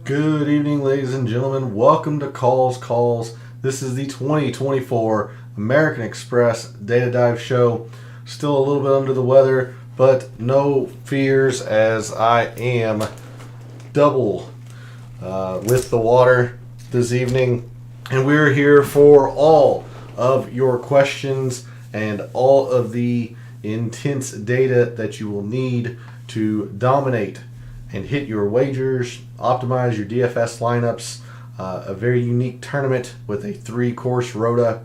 Good evening, ladies and gentlemen. Welcome to Calls. This is the 2024 American Express Data Dive Show. Still a little bit under the weather, but no fears as I am double with the water this evening. And we're here for all of your questions and all of the intense data that you will need to dominate and hit your wagers, optimize your DFS lineups. A very unique tournament with a 3-course rota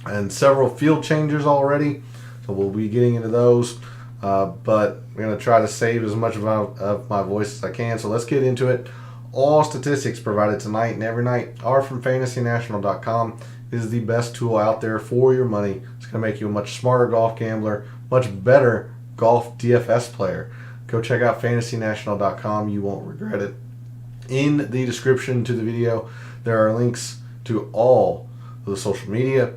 and several field changes already. So we'll be getting into those. But I'm going to try to save as much of my voice as I can. So let's get into it. All statistics provided tonight and every night are from FantasyNational.com. It is the best tool out there for your money. It's going to make you a much smarter golf gambler, much better golf DFS player. Go check out FantasyNational.com. You won't regret it. In the description to the video, there are links to all of the social media.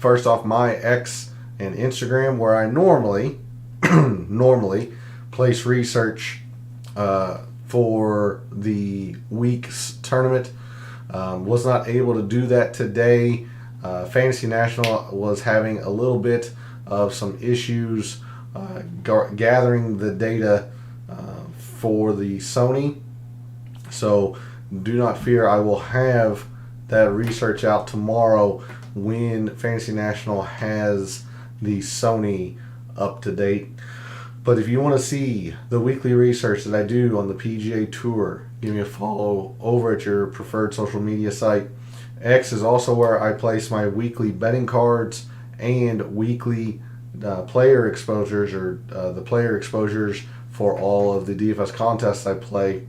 First off, my X and Instagram, where I normally place research for the week's tournament. Was not able to do that today. Fantasy National was having a little bit of some issues gathering the data for the Sony. So do not fear, I will have that research out tomorrow when Fantasy National has the Sony up to date. But if you want to see the weekly research that I do on the PGA Tour, give me a follow over at your preferred social media site. X is also where I place my weekly betting cards and weekly player exposures, or the player exposures for all of the DFS contests I play.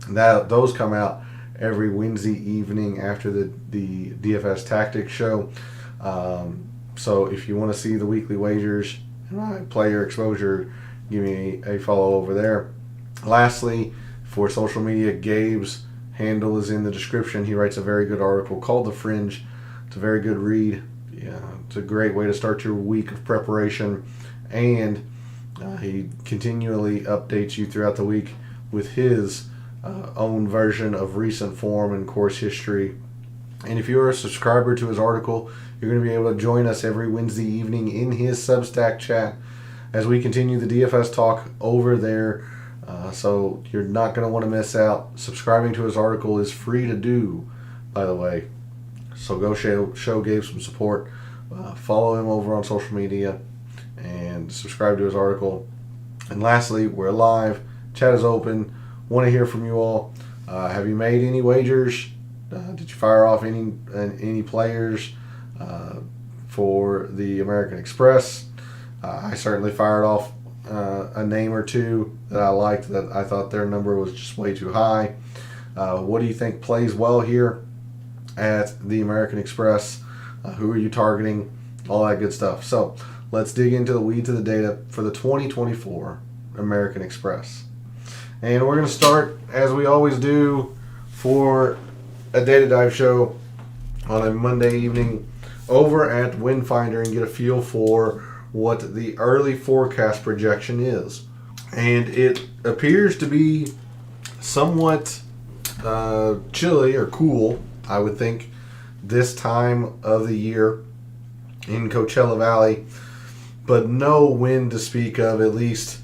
Those come out every Wednesday evening after the DFS Tactics show. So if you want to see the weekly wagers and my player exposure, give me a follow over there. Lastly, for social media, Gabe's handle is in the description. He writes a very good article called The Fringe. It's a very good read. Yeah, it's a great way to start your week of preparation, and he continually updates you throughout the week with his own version of recent form and course history. And if you're a subscriber to his article, you're going to be able to join us every Wednesday evening in his Substack chat as we continue the DFS talk over there. So you're not going to want to miss out. Subscribing to his article is free to do, by the way. So go show Gabe some support. Follow him over on social media and subscribe to his article. And lastly, we're live. Chat is open. Want to hear from you all. Have you made any wagers? Did you fire off any players for the American Express? I certainly fired off a name or two that I liked, that I thought their number was just way too high. What do you think plays well here at the American Express? Who are you targeting? All that good stuff. So let's dig into the weeds of the data for the 2024 American Express. And we're going to start, as we always do, for a data dive show on a Monday evening over at Windfinder and get a feel for what the early forecast projection is. And it appears to be somewhat chilly or cool, I would think, this time of the year in Coachella Valley, but no wind to speak of, at least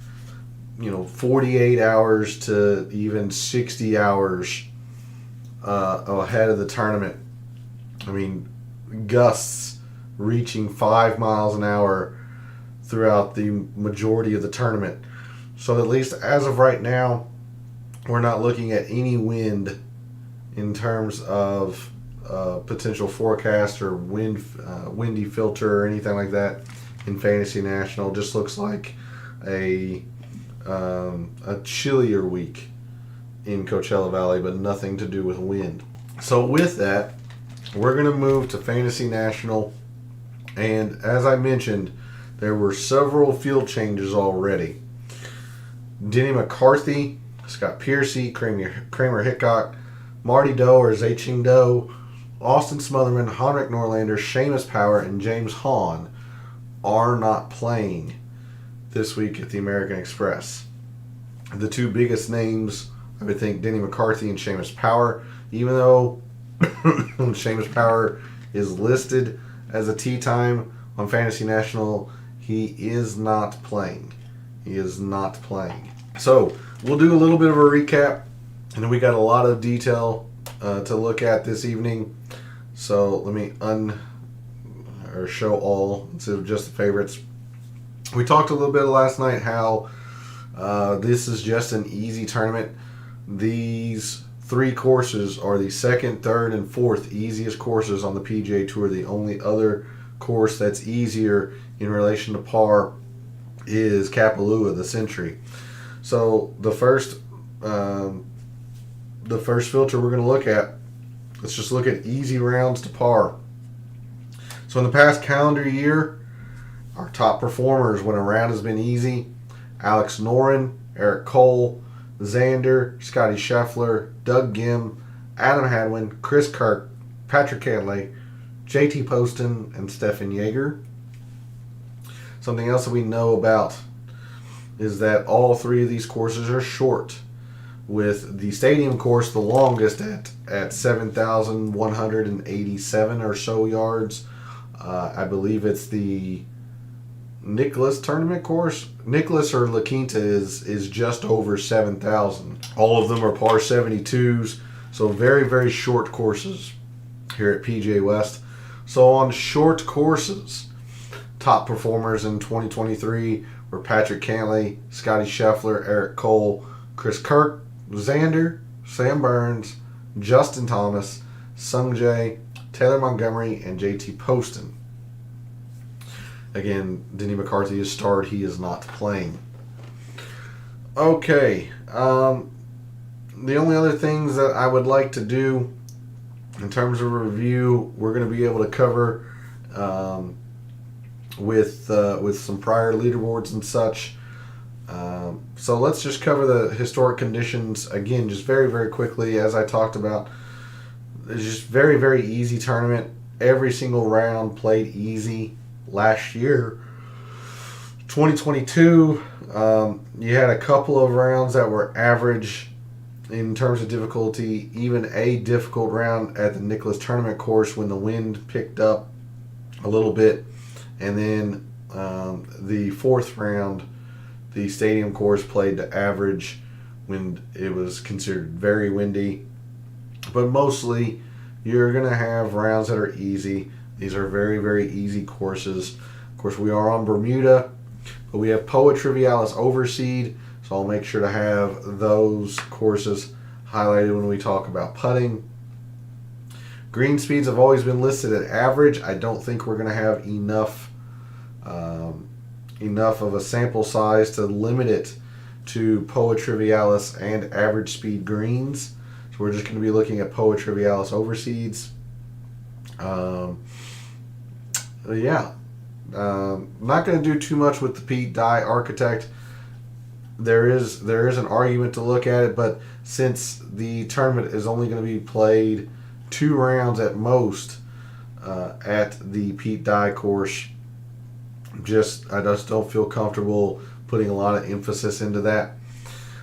48 hours to even 60 hours ahead of the tournament. I mean, gusts reaching 5 miles an hour throughout the majority of the tournament. So at least as of right now, we're not looking at any wind in terms of potential forecast or windy filter or anything like that in Fantasy National. Just looks like a chillier week in Coachella Valley, but nothing to do with wind. So with that, we're going to move to Fantasy National. And as I mentioned, there were several field changes already. Denny McCarthy, Scott Piercy, Kramer Hickok, Marty Doe or Zaching Doe, Austin Smotherman, Henrik Norlander, Seamus Power, and James Hahn are not playing this week at the American Express. The two biggest names I would think Denny McCarthy and Seamus Power, even though Seamus Power is listed as a tee time on Fantasy National, he is not playing. He is not playing. So we'll do a little bit of a recap, and then we got a lot of detail to look at this evening. So let me show all instead of just the favorites. We talked a little bit last night how this is just an easy tournament. These 3 courses are the second, third, and fourth easiest courses on the PGA Tour. The only other course that's easier in relation to par is Kapalua, the Century. So the first filter we're going to look at, let's just look at easy rounds to par. So in the past calendar year, our top performers when a round has been easy: Alex Noren, Eric Cole, Xander, Scotty Scheffler, Doug Gim, Adam Hadwin, Chris Kirk, Patrick Cantlay, JT Poston, and Stefan Jaeger. Something else that we know about is that all 3 of these courses are short, with the Stadium course the longest at 7,187 or so yards. I believe it's the Nicklaus tournament course. Nicklaus or La Quinta is just over 7,000. All of them are par 72s, so very, very short courses here at PGA West. So on short courses, top performers in 2023 were Patrick Cantlay, Scotty Scheffler, Eric Cole, Chris Kirk, Xander, Sam Burns, Justin Thomas, Sung Jae, Taylor Montgomery, and JT Poston. Again, Denny McCarthy is starred. He is not playing. Okay. The only other things that I would like to do in terms of review, we're going to be able to cover with some prior leaderboards and such. So let's just cover the historic conditions again, just very, very quickly. As I talked about, it's just very, very easy tournament. Every single round played easy. Last year, 2022, you had a couple of rounds that were average in terms of difficulty. Even a difficult round at the Nicklaus tournament course when the wind picked up a little bit. And then the 4th round, the Stadium course played to average when it was considered very windy. But mostly, you're going to have rounds that are easy. These are very, very easy courses. Of course, we are on Bermuda, but we have Poa Trivialis Overseed, so I'll make sure to have those courses highlighted when we talk about putting. Green speeds have always been listed at average. I don't think we're going to have enough of a sample size to limit it to Poa Trivialis and average speed greens. So we're just going to be looking at Poa Trivialis Overseeds. Not going to do too much with the Pete Dye Architect. There is an argument to look at it, but since the tournament is only going to be played 2 rounds at most at the Pete Dye course, I just don't feel comfortable putting a lot of emphasis into that.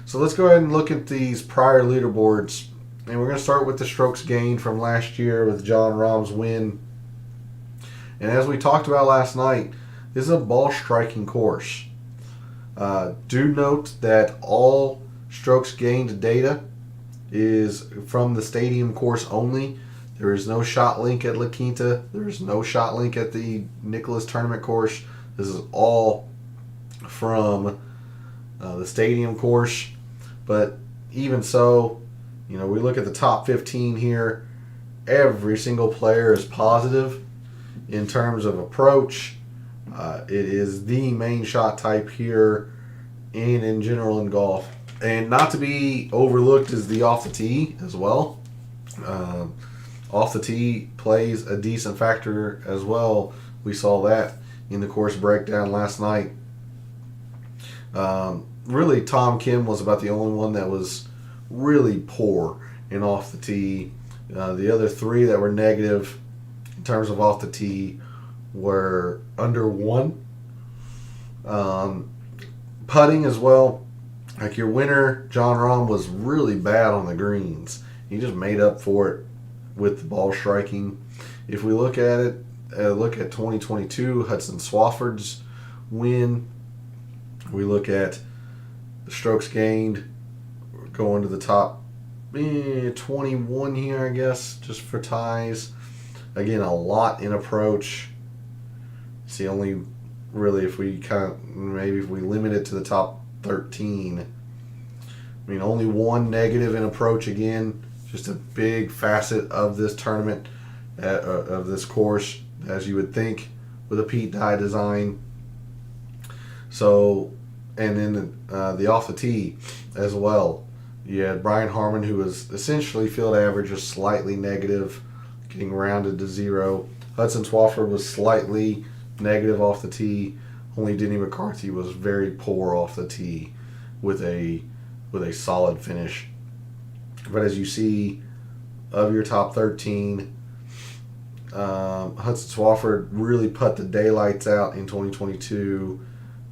So let's go ahead and look at these prior leaderboards, and we're going to start with the strokes gained from last year with Jon Rahm's win. And as we talked about last night, this is a ball striking course. Do note that all strokes gained data is from the Stadium course only. There is no shot link at La Quinta. There is no shot link at the Nicklaus tournament course. This is all from the Stadium course. But even so, we look at the top 15 here. Every single player is positive in terms of approach. It is the main shot type here in general in golf. And not to be overlooked is the off the tee as well. Off the tee plays a decent factor as well. We saw that in the course breakdown last night. Really, Tom Kim was about the only one that was really poor in off the tee. The other 3 that were negative in terms of off the tee were under 1. Putting as well. Like your winner, John Rahm, was really bad on the greens. He just made up for it with the ball striking. If we look at it, look at 2022, Hudson Swafford's win. We look at the strokes gained, going to the top 21 here, I guess, just for ties. Again, a lot in approach. See, only really if we maybe if we limit it to the top 13. I mean, only one negative in approach again. Just a big facet of this tournament, of this course, as you would think, with a Pete Dye design. So, and then the off the tee as well. You had Brian Harmon, who was essentially field average, just slightly negative, getting rounded to 0. Hudson Swafford was slightly negative off the tee. Only Denny McCarthy was very poor off the tee with a solid finish. But as you see, of your top 13, Hudson Swafford really put the daylights out in 2022.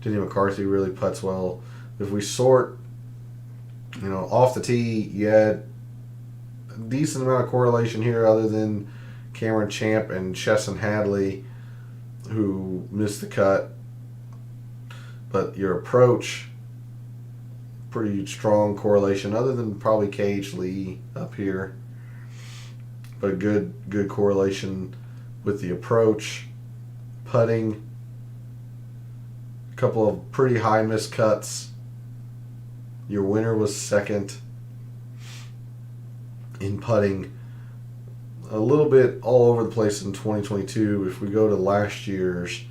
Denny McCarthy really puts well. If we sort, off the tee, you had a decent amount of correlation here other than Cameron Champ and Chesson Hadley, who missed the cut. But your approach, pretty strong correlation, other than probably Cage Lee up here. But a good correlation with the approach. Putting, a couple of pretty high missed cuts. Your winner was second in putting. A little bit all over the place in 2022. If we go to last year's,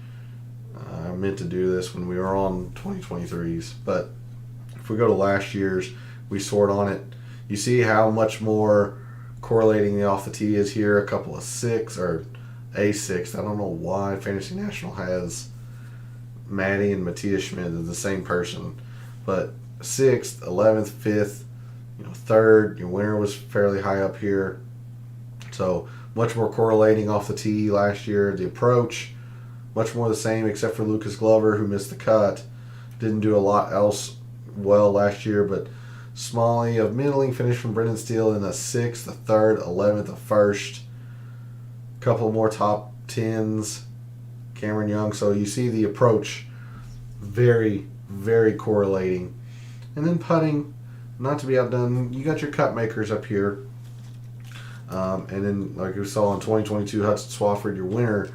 I meant to do this when we were on 2023's, but if we go to last year's, we sort on it. You see how much more correlating the off the tee is here. A couple of 6 or a 6. I don't know why Fantasy National has Maddie and Matthias Schmidt as the same person, but 6th, 11th, 5th, 3rd. Your winner was fairly high up here. So much more correlating off the tee last year. The approach, much more the same, except for Lucas Glover, who missed the cut. Didn't do a lot else well last year, but Smalley, of middling finish from Brendan Steele in the 6th, the 3rd, 11th, the 1st. Couple more top 10s. Cameron Young. So you see the approach very, very correlating. And then putting, not to be outdone, you got your cut makers up here. And then, like we saw in 2022, Hudson Swafford, your winner,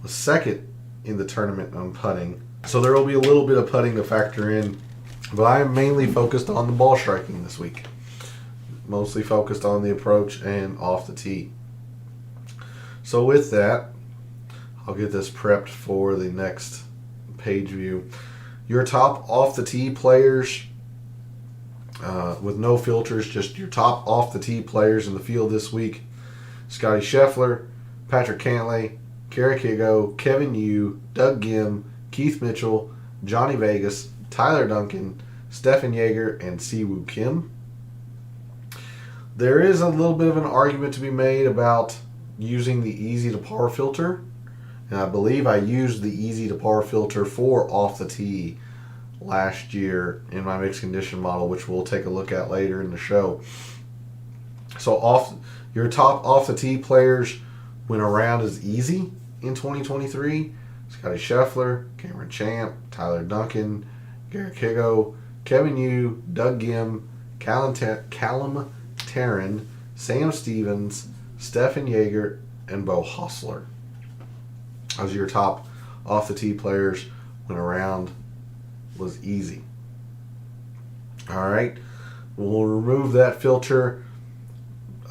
was second in the tournament on putting. So there will be a little bit of putting to factor in, but I am mainly focused on the ball striking this week. Mostly focused on the approach and off the tee. So with that, I'll get this prepped for the next page view. Your top off the tee players, with no filters, just your top off the tee players in the field this week: Scotty Scheffler, Patrick Cantlay, Garrick Higgo, Kevin Yu, Doug Gim, Keith Mitchell, Johnny Vegas, Tyler Duncan, Stephan Jaeger, and Siwoo Kim. There is a little bit of an argument to be made about using the easy to par filter, and I believe I used the easy to par filter for off the tee last year in my mixed condition model, which we'll take a look at later in the show. So your top off the tee players went around as easy in 2023: Scotty Scheffler, Cameron Champ, Tyler Duncan, Garrick Higgo, Kevin Yu, Doug Gim, Callum Tarren, Sam Stevens, Stephan Jaeger, and Bo Hostler. Those are your top off the tee players went around was easy. All right, we'll remove that filter.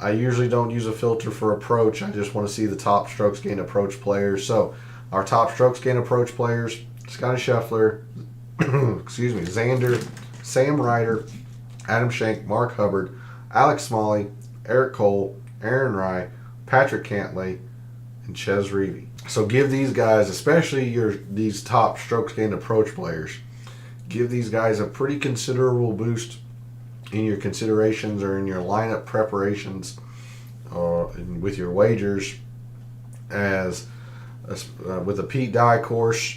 I usually don't use a filter for approach. I just want to see the top strokes gain approach players. So our top strokes gain approach players: Scotty Scheffler, Xander, Sam Ryder, Adam Schenk, Mark Hubbard, Alex Smalley, Eric Cole, Aaron Rai, Patrick Cantlay, and Ches Reavie. So give these guys, especially these top strokes gained approach players, give these guys a pretty considerable boost in your considerations or in your lineup preparations with your wagers, as with the Pete Dye course.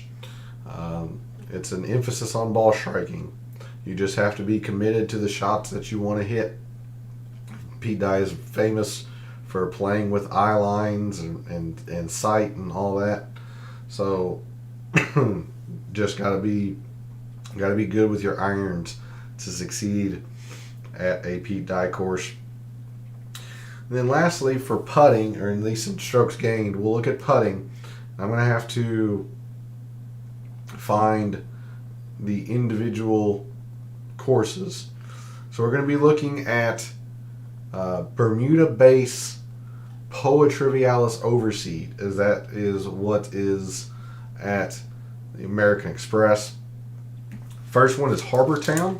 It's an emphasis on ball striking. You just have to be committed to the shots that you want to hit. Pete Dye is famous for playing with eye lines and sight and all that. So just gotta be good with your irons to succeed at a Pete Dye course. And then lastly, for putting, or at least in strokes gained, we'll look at putting. I'm going to have to find the individual courses. So we're going to be looking at Bermuda Base Poa Trivialis Overseed, as that is what is at the American Express. First one is Harbor Town,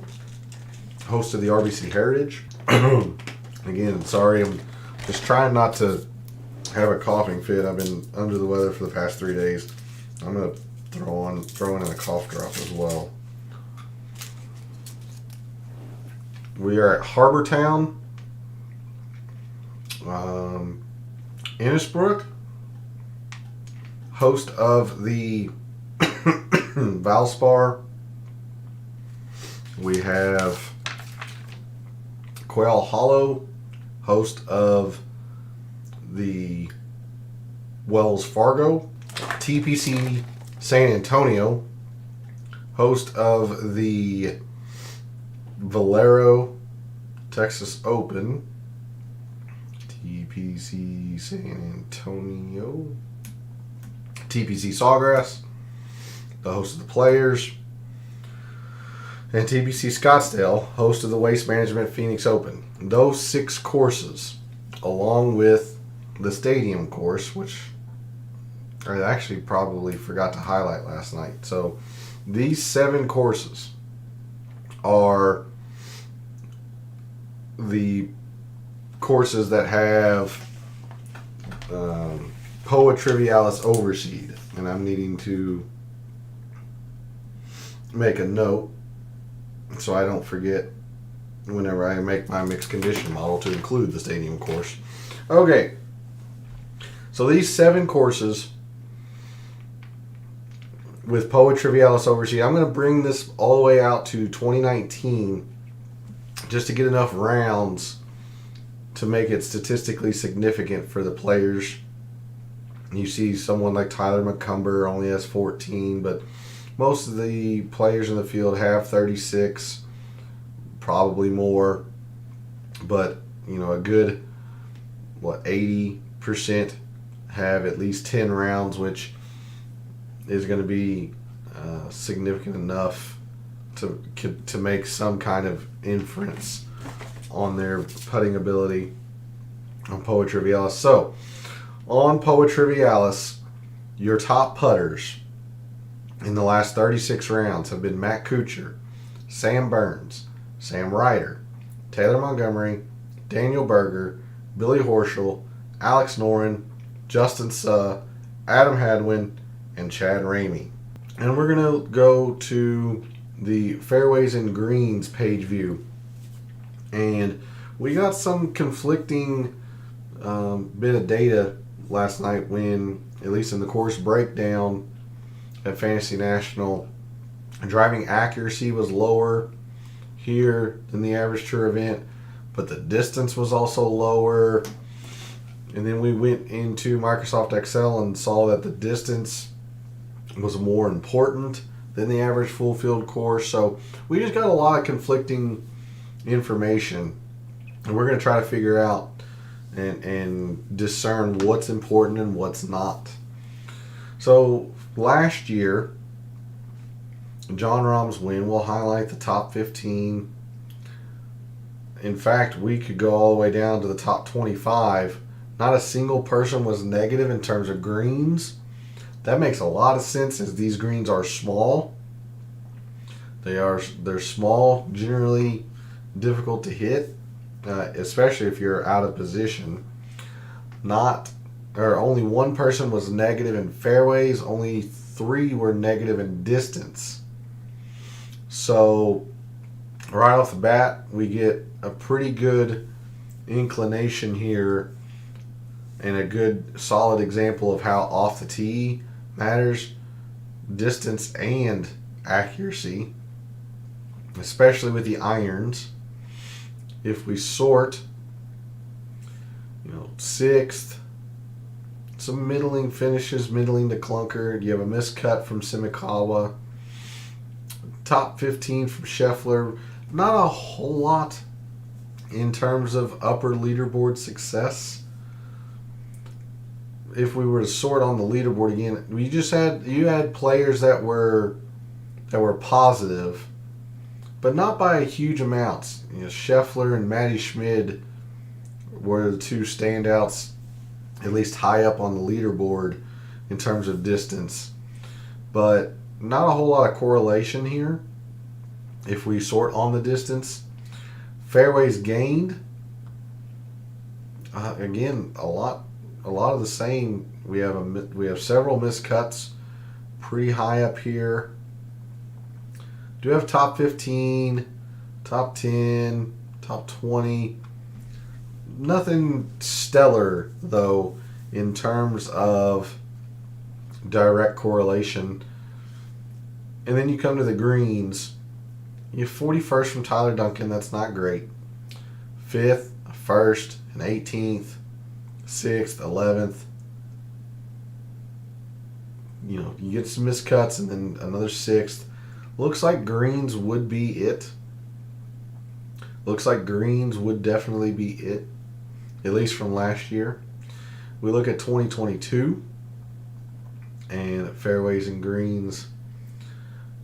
host of the RBC Heritage. Again, sorry, I'm just trying not to have a coughing fit. I've been under the weather for the past 3 days. I'm going to throw in a cough drop as well. We are at Harbor Town, Innisbrook, host of the Valspar. We have Quail Hollow, host of the Wells Fargo. TPC San Antonio, host of the Valero Texas Open. TPC San Antonio. TPC Sawgrass, the host of the Players. And TPC Scottsdale, host of the Waste Management Phoenix Open. Those 6 courses, along with the stadium course, which I actually probably forgot to highlight last night. So these 7 courses are the courses that have Poa Trivialis Overseed. And I'm needing to make a note so I don't forget whenever I make my mixed condition model to include the stadium course. Okay, so these 7 courses with Poa Trivialis Overseed, I'm going to bring this all the way out to 2019 just to get enough rounds to make it statistically significant for the players. You see someone like Tyler McCumber only has 14, but most of the players in the field have 36, probably more. But, you know, a good, 80% have at least 10 rounds, which is going to be significant enough to make some kind of inference on their putting ability on Poa Trivialis. So, on Poa Trivialis, your top putters in the last 36 rounds have been Matt Kuchar, Sam Burns, Sam Ryder, Taylor Montgomery, Daniel Berger, Billy Horschel, Alex Noren, Justin Suh, Adam Hadwin, and Chad Ramey. And we're going to go to the Fairways and Greens page view. And we got some conflicting bit of data last night when, at least in the course breakdown at Fantasy National, driving accuracy was lower here than the average tour event, but the distance was also lower. And then we went into Microsoft Excel and saw that the distance was more important than the average full field course. So we just got a lot of conflicting information, and we're going to try to figure out and discern what's important and what's not. So last year, Jon Rahm's win will highlight the top 15. In fact, we could go all the way down to the top 25. Not a single person was negative in terms of greens. That makes a lot of sense, as these greens are small. They're small, generally difficult to hit, especially if you're out of position. Only one person was negative in fairways. Only 3 were negative in distance. So right off the bat, we get a pretty good inclination here and a good solid example of how off the tee matters, distance and accuracy. especially with the irons. If we sort, 6th, some middling finishes, middling to clunker. You have a miscut from Simikawa. Top 15 from Scheffler. Not a whole lot in terms of upper leaderboard success. If we were to sort on the leaderboard again, you had players that were positive, but not by huge amounts. Scheffler and Matty Schmid were the two standouts, at least high up on the leaderboard in terms of distance. But not a whole lot of correlation here if we sort on the distance. Fairways gained, again, a lot of the same. We have several miscuts, pretty high up here. Do have top 15, top 10, top 20. Nothing stellar, though, in terms of direct correlation. And then you come to the greens. You have 41st from Tyler Duncan. That's not great. 5th, 1st, and 18th. 6th, 11th. You get some miscuts and then another 6th. Looks like greens would be it. Looks like greens would definitely be it, at least from last year. We look at 2022 and fairways and greens.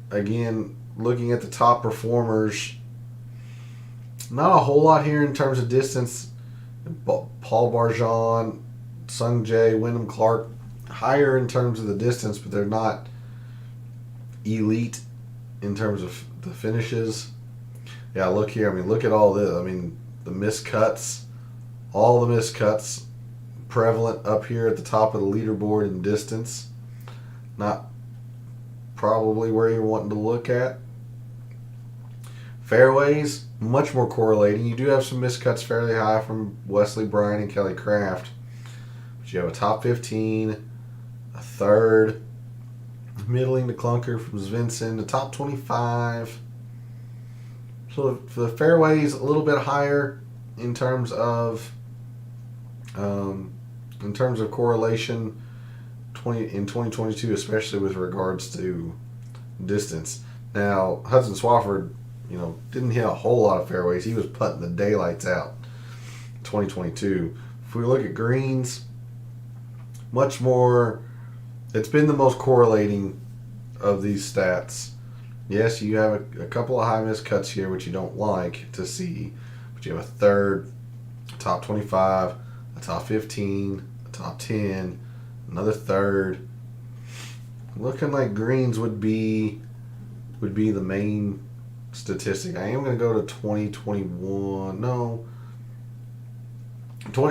Again, looking at the top performers, not a whole lot here in terms of distance. Paul Barjon, Sung Jae, Wyndham Clark, higher in terms of the distance, but they're not elite in terms of the finishes. Yeah, look here. Look at all this. The miscuts, all the miscuts prevalent up here at the top of the leaderboard in distance. Not probably where you're wanting to look at. Fairways, much more correlating. You do have some miscuts fairly high from Wesley Bryan and Kelly Craft. But you have a top 15, a 3rd, middling to clunker from Svensson, the top 25. So for the fairways, a little bit higher in terms of correlation in 2022, especially with regards to distance. Now, Hudson Swafford, didn't hit a whole lot of fairways. He was putting the daylights out 2022. If we look at greens, much more, it's been the most correlating of these stats. Yes, you have a couple of high miscuts here, which you don't like to see, but you have a 3rd, a top 25, a top 15, a top 10, another 3rd. Looking like greens would be the main statistic. I am going to go to 2021. No.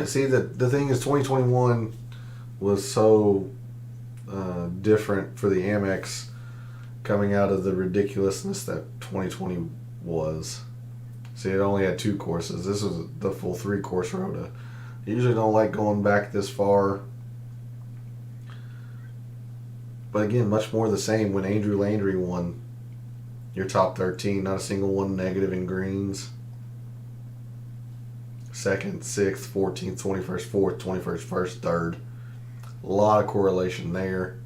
See, the thing is 2021 was so different for the AmEx coming out of the ridiculousness that 2020 was. See, it only had 2 courses. This was the full 3-course rota. I usually don't like going back this far. But again, much more the same when Andrew Landry won. Your top 13, not a single one negative in greens. 2nd, 6th, 14th, 21st, 4th, 21st, 1st, 3rd. A lot of correlation there.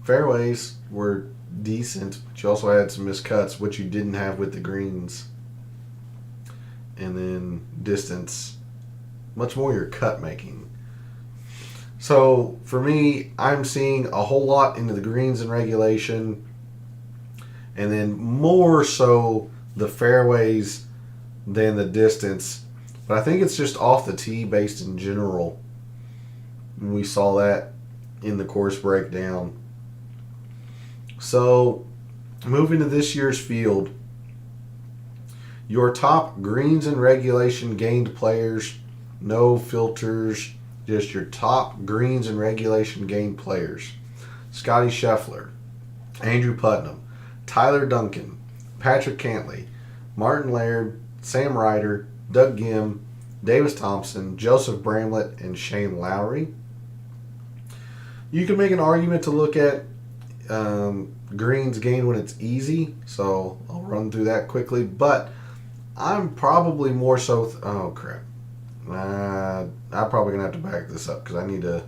Fairways were decent, but you also had some miscuts, which you didn't have with the greens. And then distance, much more your cut making. So for me, I'm seeing a whole lot into the greens in regulation, and then more so the fairways than the distance. But I think it's just off the tee based in general. We saw that in the course breakdown. So moving to this year's field, your top greens in regulation gained players, no filters, just your top greens in regulation gained players. Scotty Scheffler, Andrew Putnam, Tyler Duncan, Patrick Cantley, Martin Laird, Sam Ryder, Doug Gim, Davis Thompson, Joseph Bramlett, and Shane Lowry. You can make an argument to look at greens gained when it's easy, so I'll run through that quickly. But I'm probably more so. Oh crap! I'm probably gonna have to back this up because I need to.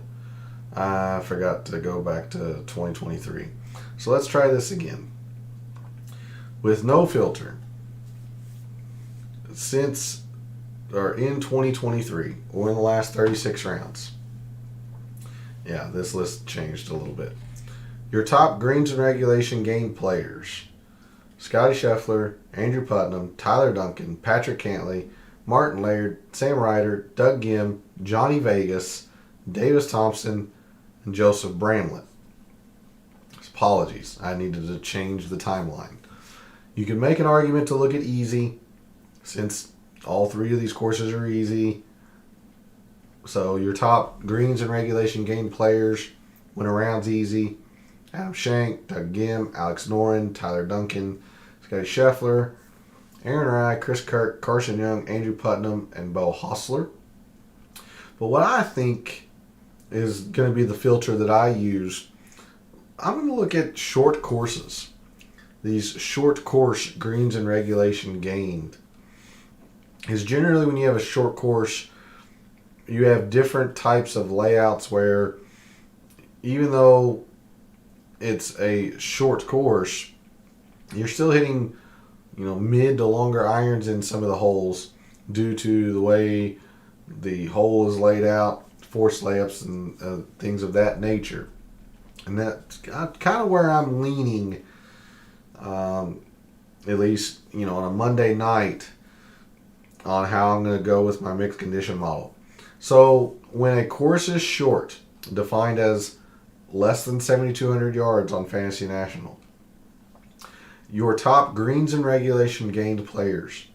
I forgot to go back to 2023. So let's try this again. With no filter, since or in 2023 or in the last 36 rounds. Yeah, this list changed a little bit. Your top greens and regulation game players: Scotty Scheffler, Andrew Putnam, Tyler Duncan, Patrick Cantlay, Martin Laird, Sam Ryder, Doug Ghim, Johnny Vegas, Davis Thompson, and Joseph Bramlett. Apologies, I needed to change the timeline. You can make an argument to look at easy, since all three of these courses are easy. So your top greens and regulation game players when a round's easy: Adam Schenk, Doug Ghim, Alex Noren, Tyler Duncan, Scotty Scheffler, Aaron Rai, Chris Kirk, Carson Young, Andrew Putnam, and Beau Hossler. But what I think is going to be the filter that I use, I'm going to look at short courses. These short course greens and regulation gained is generally when you have a short course, you have different types of layouts where even though it's a short course, you're still hitting, mid to longer irons in some of the holes due to the way the hole is laid out, forced layups and things of that nature. And that's kind of where I'm leaning, at least, on a Monday night, on how I'm going to go with my mixed condition model. So when a course is short, defined as less than 7,200 yards on Fantasy National, your top greens and regulation gained players: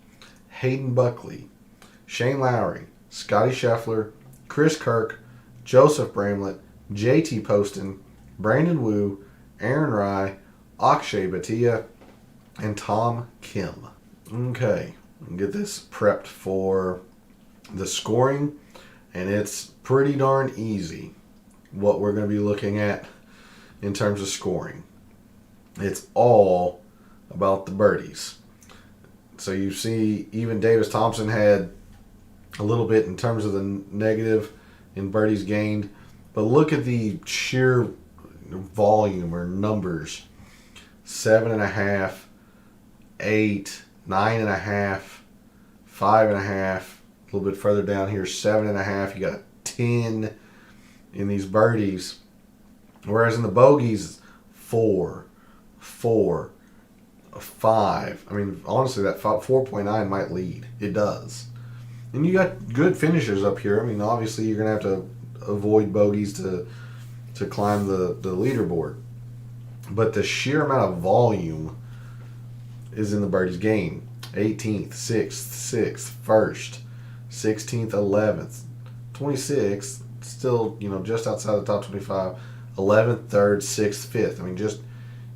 Hayden Buckley, Shane Lowry, Scotty Scheffler, Chris Kirk, Joseph Bramlett, JT Poston, Brandon Wu, Aaron Rai, Akshay Bhatia, and Tom Kim. Okay, get this prepped for the scoring, and it's pretty darn easy what we're going to be looking at in terms of scoring. It's all about the birdies. So you see even Davis Thompson had a little bit in terms of the negative in birdies gained, but look at the sheer volume or numbers: 7.5, 8, 9.5, 5.5. A little bit further down here, 7.5. You got 10 in these birdies, whereas in the bogeys, 4, 4, 5. I mean, honestly, that 4.9 might lead. It does. And you got good finishers up here. I mean, obviously, you're going to have to avoid bogeys to climb the leaderboard. But the sheer amount of volume is in the birdies gained. 18th, 6th, 1st, 16th, 11th, 26th, still, just outside the top 25, 11th, 3rd, 6th, 5th. I mean, just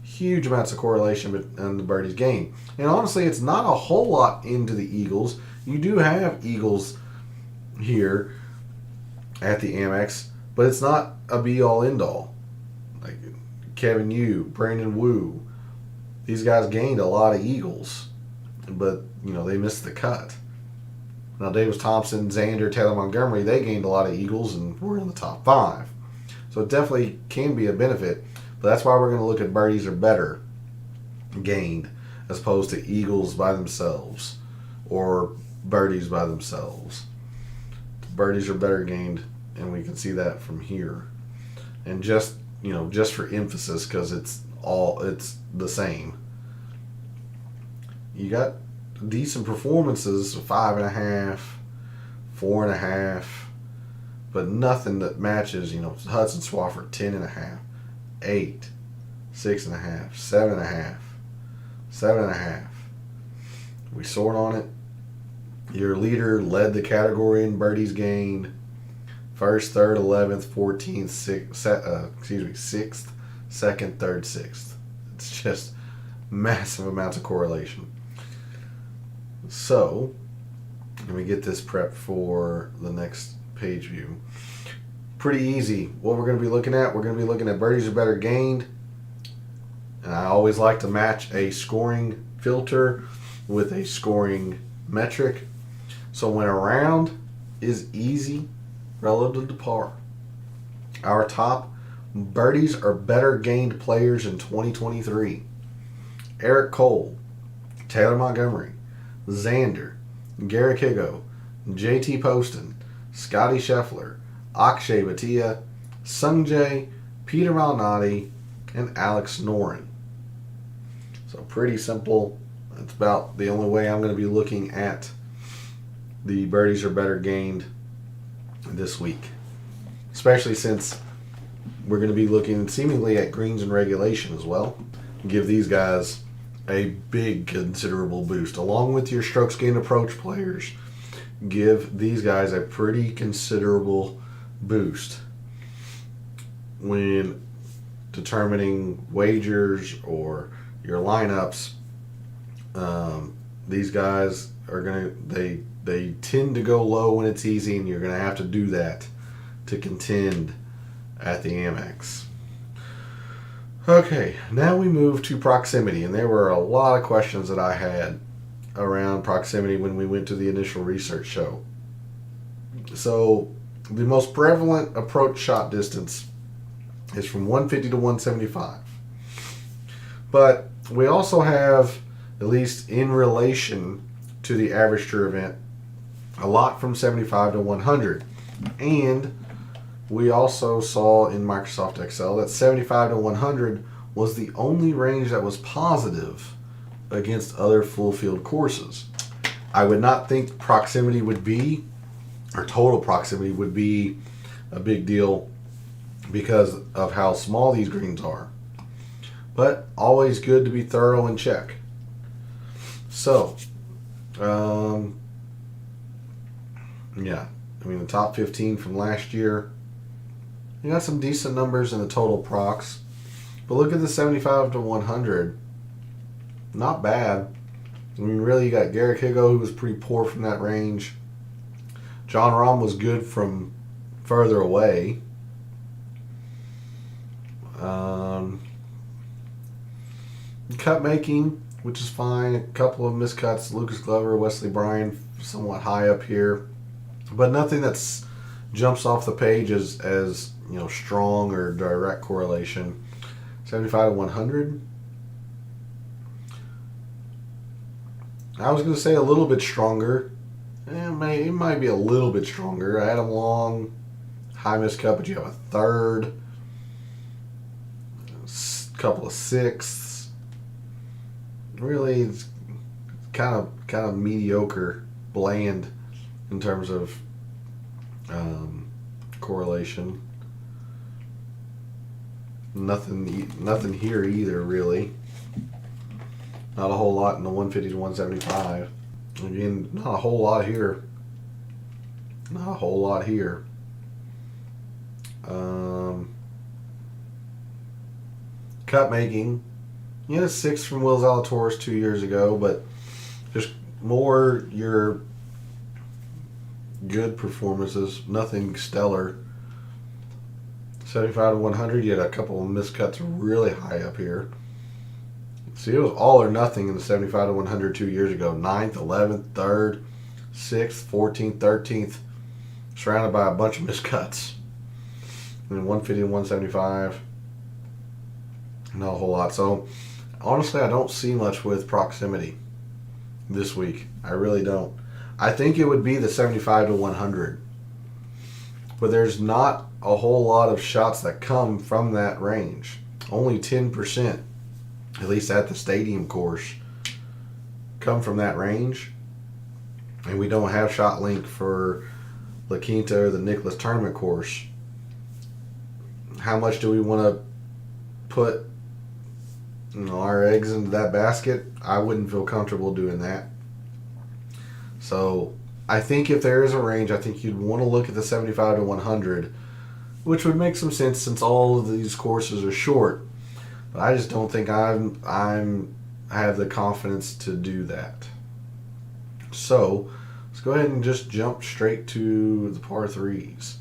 huge amounts of correlation in the birdies gained. And honestly, it's not a whole lot into the Eagles. You do have Eagles here at the AmEx, but it's not a be-all, end-all. Like Kevin Yu, Brandon Wu, these guys gained a lot of Eagles, but, they missed the cut. Now, Davis Thompson, Xander, Taylor Montgomery, they gained a lot of Eagles and were in the top 5. So it definitely can be a benefit, but that's why we're going to look at birdies are better gained as opposed to Eagles by themselves or birdies by themselves. Birdies are better gained, and we can see that from here. And just for emphasis, because it's the same. You got decent performances, 5.5, 4.5, but nothing that matches. Hudson Swafford 10.5, 8, 6.5, 7.5, 7.5. We sort on it. Your leader led the category in birdies gained. 1st, 3rd, 11th, 14th, 6th, 2nd, 3rd, 6th. It's just massive amounts of correlation. So, let me get this prepped for the next page view. Pretty easy. What we're going to be looking at, we're going to be looking at birdies are better gained And I always like to match a scoring filter with a scoring metric. So when a round is easy relative to par, our top birdies are better gained players in 2023. Eric Cole, Taylor Montgomery, Xander, Garrick Higgo, JT Poston, Scotty Scheffler, Akshay Bhatia, Sungjae, Peter Malnati, and Alex Noren. So pretty simple. That's about the only way I'm going to be looking at the birdies are better gained this week. Especially since we're going to be looking seemingly at greens and regulation as well. Give these guys a big considerable boost. Along with your strokes gained approach players, give these guys a pretty considerable boost when determining wagers or your lineups. These guys are they tend to go low when it's easy, and you're gonna have to do that to contend at the AmEx. Okay, now we move to proximity, and there were a lot of questions that I had around proximity when we went to the initial research show. So the most prevalent approach shot distance is from 150 to 175. But we also have, at least in relation to the average tour event, a lot from 75 to 100. And we also saw in Microsoft Excel that 75 to 100 was the only range that was positive against other full field courses. I would not think proximity would be, or total proximity would be, a big deal because of how small these greens are. But always good to be thorough and check. So, yeah, I mean the top 15 from last year, you got some decent numbers in the total procs. But look at the 75 to 100. Not bad. I mean, really, you got Garrick Higgo, who was pretty poor from that range. John Rahm was good from further away. Cut making, which is fine. A couple of miscuts. Lucas Glover, Wesley Bryan, somewhat high up here. But nothing that's jumps off the page as strong or direct correlation. 75 to 100. I was going to say a little bit stronger. It might be a little bit stronger. Adam Long, high miscut, but you have a third. Couple of sixths. Really, it's kind of mediocre, bland in terms of correlation. Nothing here either, really. Not a whole lot in the 150 to 175. Again, not a whole lot here. Not a whole lot here. Cut making. You had a 6 from Will Zalatoris 2 years ago, but just more your good performances. Nothing stellar. 75 to 100, you had a couple of miscuts really high up here. See, it was all or nothing in the 75 to 100 2 years ago. 9th, 11th, 3rd, 6th, 14th, 13th. Surrounded by a bunch of miscuts. And then 150 and 175. Not a whole lot. So, honestly, I don't see much with proximity this week. I really don't. I think it would be the 75 to 100. But there's not a whole lot of shots that come from that range. Only 10%, at least at the stadium course, come from that range. And we don't have shot link for La Quinta or the Nicklaus Tournament course. How much do we want to put our eggs into that basket? I wouldn't feel comfortable doing that. So I think if there is a range, I think you'd want to look at the 75 to 100, which would make some sense since all of these courses are short. But I just don't think I have the confidence to do that. So let's go ahead and just jump straight to the par threes.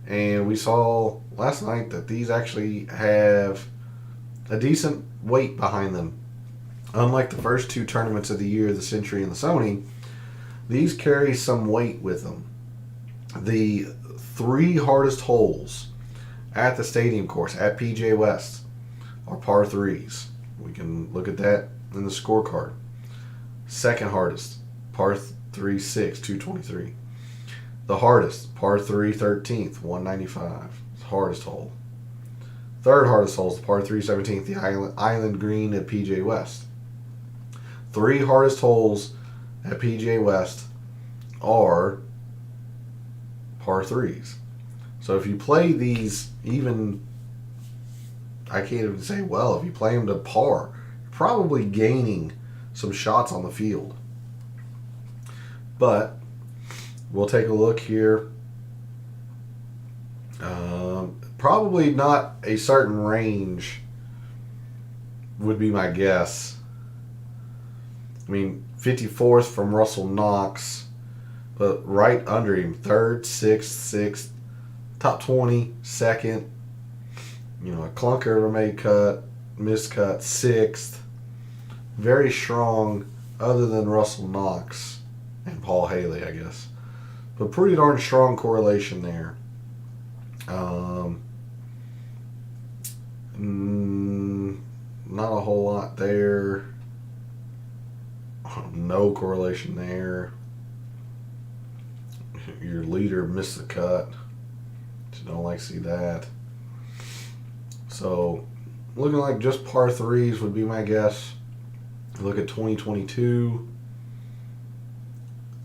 And we saw last night that these actually have a decent weight behind them. Unlike the first two tournaments of the year, the Century and the Sony, these carry some weight with them. The 3 hardest holes at the stadium course at PGA West are par 3s. We can look at that in the scorecard. Second hardest, par 3 6, 223. The hardest, par 3 13th, 195. It's the hardest hole. Third hardest hole is the par 3 17th, the Island Green at PGA West. 3 hardest holes at PGA West are par 3s. So if you play these, even, I can't even say well, if you play them to par, you're probably gaining some shots on the field. But we'll take a look here. Probably not a certain range would be my guess. I mean, 54th from Russell Knox, but right under him, 3rd, 6th, top 20, 2nd. You know, a clunker of a made cut, miscut, 6th. Very strong, other than Russell Knox and Paul Haley, I guess. But pretty darn strong correlation there. Not a whole lot there. No correlation there. Your leader missed the cut. You don't like to see that. So, looking like just par 3s would be my guess. Look at 2022.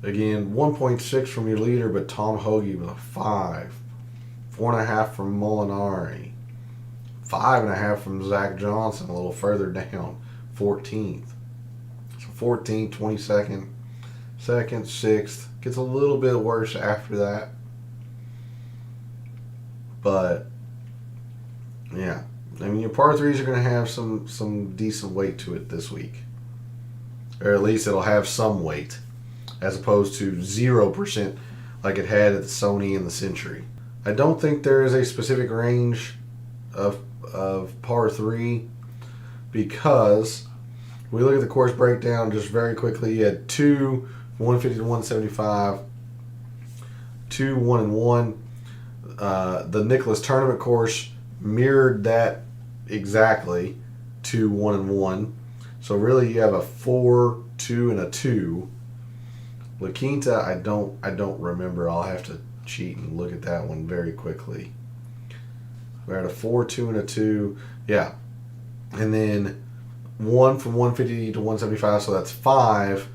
Again, 1.6 from your leader, but Tom Hoagie with a 5. 4.5 from Molinari. 5.5 from Zach Johnson, a little further down, 14th. So 14th, 22nd, 2nd, 6th. Gets a little bit worse after that. But, yeah. I mean, your par 3s are going to have some decent weight to it this week. Or at least it'll have some weight, as opposed to 0% like it had at the Sony and the Century. I don't think there is a specific range of par 3, because we look at the course breakdown just very quickly. You had 2 150 to 175, 2 1 and 1. The Nicklaus Tournament course mirrored that exactly, 2 1 and 1. So really, you have a 4 2 and a 2. La Quinta, I don't remember. I'll have to cheat and look at that one very quickly. We're at a 4 2 and a 2. Yeah. And then 1 from 150 to 175, so that's 5.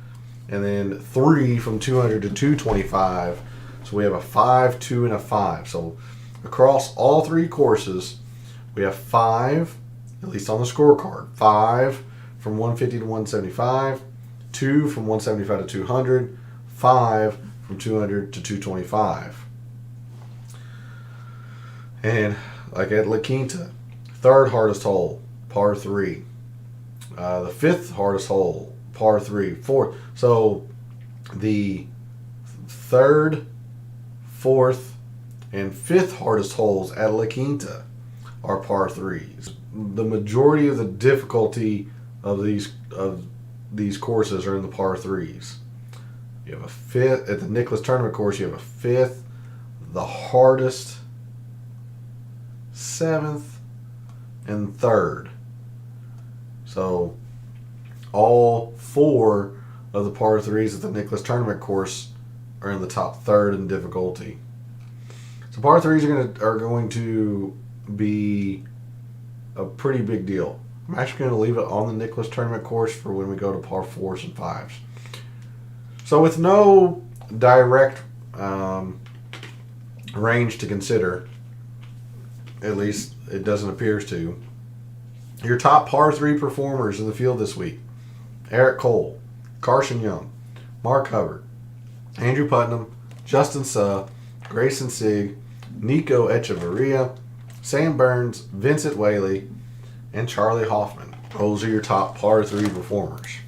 And then 3 from 200 to 225. So we have a 5, 2, and a 5. So across all 3 courses, we have 5, at least on the scorecard. 5 from 150 to 175, 2 from 175 to 200, 5 from 200 to 225. And like at La Quinta, 3rd hardest hole, par 3. The 5th hardest hole, par 3. 4th. So the 3rd, 4th, and 5th hardest holes at La Quinta are par 3s. The majority of the difficulty of these courses are in the par 3s. You have a 5th at the Nicklaus Tournament course. You have a 5th, the hardest, 7th, and 3rd. So all 4 of the par 3s at the Nicklaus Tournament course are in the top 3rd in difficulty. So par 3s are going to be a pretty big deal. I'm actually going to leave it on the Nicklaus Tournament course for when we go to par 4s and 5s. So with no direct range to consider, at least it doesn't appear to, your top par 3 performers in the field this week: Eric Cole, Carson Young, Mark Hubbard, Andrew Putnam, Justin Suh, Grayson Sigg, Nico Echeverria, Sam Burns, Vincent Whaley, and Charlie Hoffman. Those are your top par 3 performers.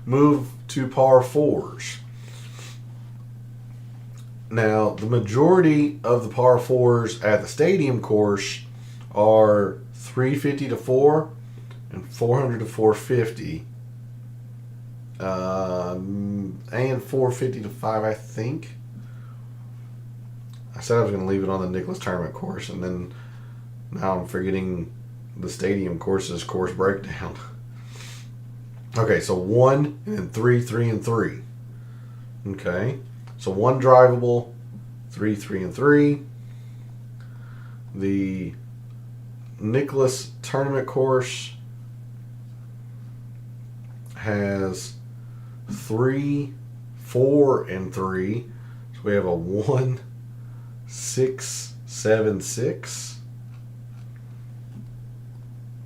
Move to par 4s. Now, the majority of the par 4s at the stadium course are 350 to 4, and 400 to 450. And 450 to 5, I think. I said I was going to leave it on the Nicklaus Tournament course, and then now I'm forgetting the stadium course's course breakdown. Okay, so 1 and then 3, 3 and 3. Okay, so 1 drivable, 3, 3 and 3. The Nicklaus Tournament course has 3, 4 and 3. So we have a 1, 6, 7, 6.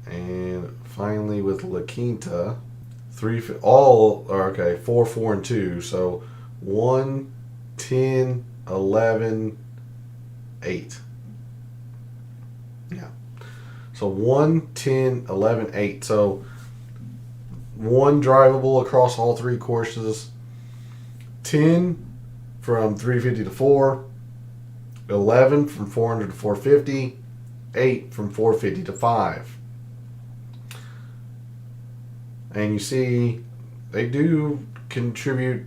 And finally with La Quinta, 3, all are okay, 4, 4 and 2. So 1, 10, 11, 8. Yeah. So 1, 10, 11, 8. So 1 drivable across all 3 courses. 10 from 350 to 4. 11 from 400 to 450. 8 from 450 to 5. And you see they do contribute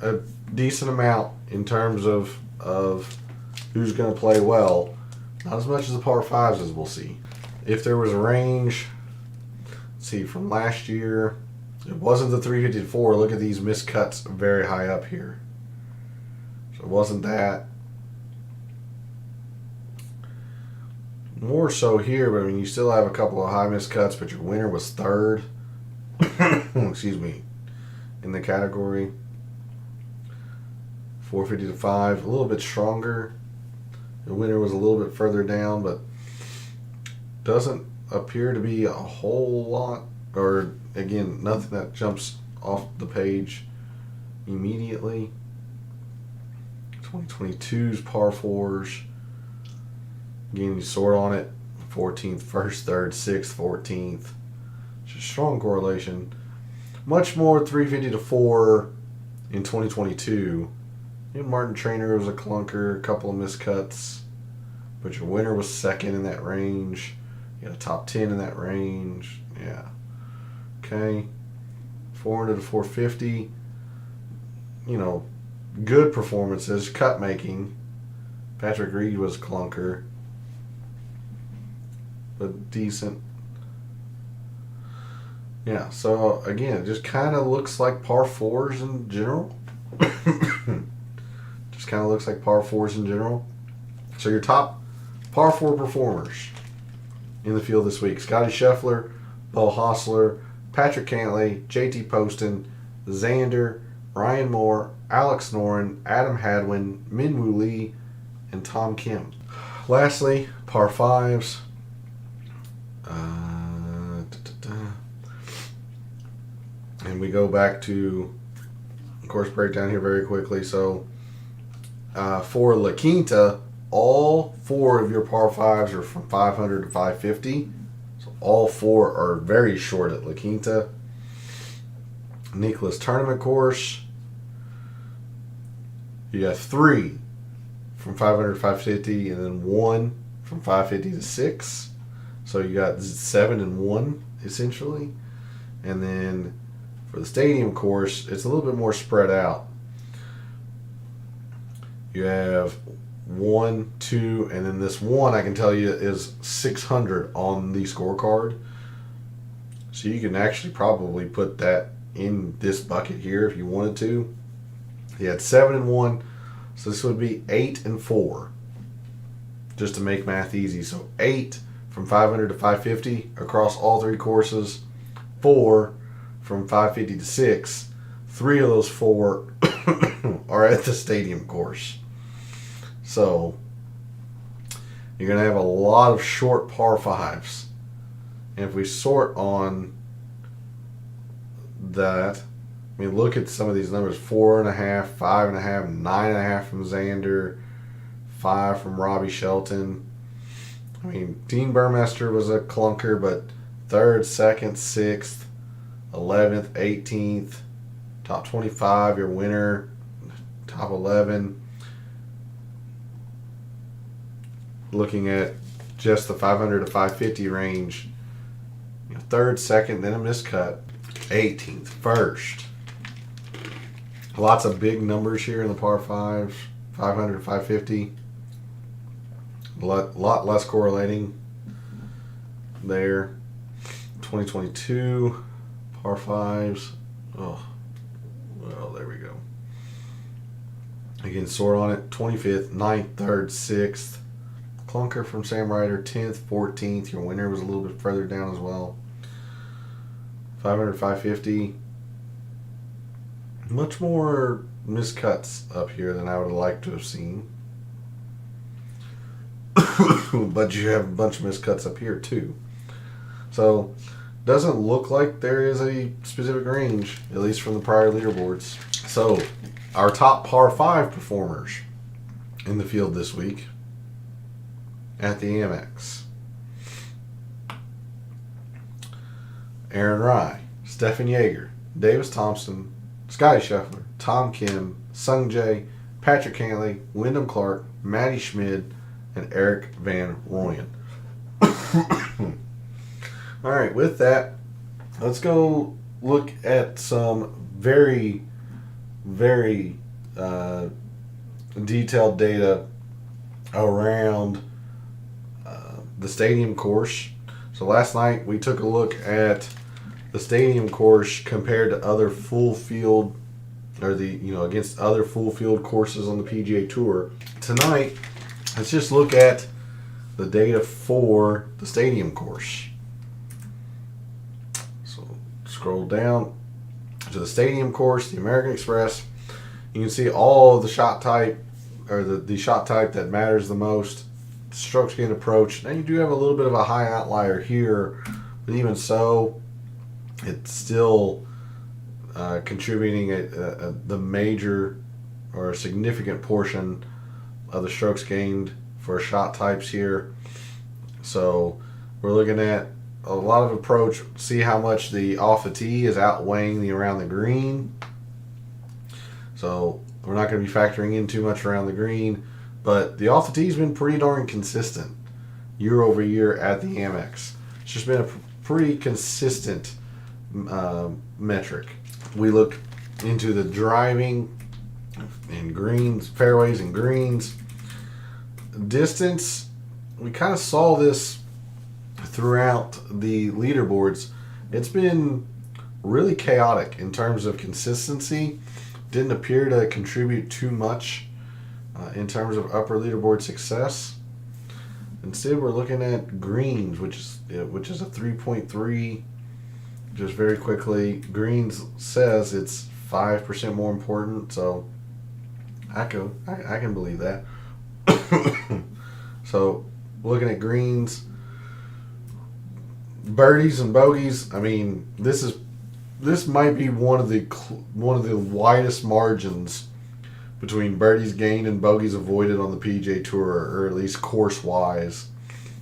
a decent amount in terms of who's going to play well. Not as much as the par 5s as we'll see. If there was a range, let's see, from last year, it wasn't the 350 to 4. Look at these missed cuts very high up here. So it wasn't that. More so here, but I mean, you still have a couple of high missed cuts, but your winner was 3rd. Excuse me. In the category. 450 to 5, a little bit stronger. The winner was a little bit further down, but doesn't appear to be a whole lot, or again, nothing that jumps off the page immediately. 2022's par 4s. Again, you sort on it. 14th, 1st, 3rd, 6th, 14th. Just strong correlation. Much more 350 to 4 in 2022. Martin Trainer was a clunker, a couple of miscuts, but your winner was 2nd in that range. You got a top 10 in that range. Yeah. Okay. 400 to 450. You know, good performances. Cut making. Patrick Reed was a clunker, but decent. Yeah, so again, it just kind of looks like par 4s in general. Just kind of looks like par 4s in general. So your top par 4 performers in the field this week: Scotty Scheffler, Bo Hostler, Patrick Cantlay, JT Poston, Xander, Ryan Moore, Alex Noren, Adam Hadwin, Minwoo Lee, and Tom Kim. Lastly, par 5s. And we go back to course breakdown here very quickly. So for La Quinta, all 4 of your par 5s are from 500 to 550. So all 4 are very short at La Quinta. Nicklaus Tournament course, you got 3 from 500 to 550, and then 1 from 550 to 6. So you got 7 and 1 essentially. And then for the stadium course, it's a little bit more spread out. You have 1, 2, and then this 1 I can tell you is 600 on the scorecard. So you can actually probably put that in this bucket here if you wanted to. You had 7 and 1, so this would be 8 and 4. Just to make math easy. So 8 from 500 to 550 across all 3 courses. 4 from 550 to 6. 3 of those 4 are at the stadium course. So you're going to have a lot of short par 5s. And if we sort on that, I mean, look at some of these numbers: 4.5, 5.5, 9.5 from Xander, 5 from Robbie Shelton. I mean, Dean Burmester was a clunker, but 3rd, 2nd, 6th, 11th, 18th, top 25, your winner, top 11. Looking at just the 500 to 550 range. Third, second, then a miscut. 18th, first. Lots of big numbers here in the par 5s. 500 to 550. A lot less correlating there. 2022 par 5s. Oh, well, there we go. Again, sort on it. 25th, 9th, 3rd, 6th. Clunker from Sam Ryder. 10th, 14th. Your winner was a little bit further down as well. 500, 550. Much more miscuts up here than I would have liked to have seen. But you have a bunch of miscuts up here too. So, doesn't look like there is a specific range, at least from the prior leaderboards. So, our top par 5 performers in the field this week at the AmEx. Aaron Rai, Stephen Yeager, Davis Thompson, Scotty Scheffler, Tom Kim, Sung Jae, Patrick Cantley, Wyndham Clark, Matty Schmid, and Eric Van Rooyen. All right, with that, let's go look at some very, very detailed data around the stadium course. So last night we took a look at the stadium course compared to other full field, or against other full field courses on the PGA Tour. Tonight, let's just look at the data for the stadium course. So scroll down to the stadium course, the American Express. You can see all of the shot type, or the shot type that matters the most. Strokes gained approach. Now you do have a little bit of a high outlier here, but even so, it's still contributing the major or a significant portion of the strokes gained for shot types here. So we're looking at a lot of approach. See how much the off the tee is outweighing the around the green. So we're not going to be factoring in too much around the green, but the off the tee has been pretty darn consistent year over year at the AmEx. It's just been a pretty consistent metric. We look into the driving and greens, fairways and greens. Distance, we kind of saw this throughout the leaderboards. It's been really chaotic in terms of consistency. Didn't appear to contribute too much in terms of upper leaderboard success. Instead, we're looking at greens, which is a 3.3. Just very quickly, greens says it's 5% more important, so I can believe that. So, looking at greens, birdies and bogeys. I mean, this might be one of the widest margins between birdies gained and bogeys avoided on the PGA Tour, or at least course-wise,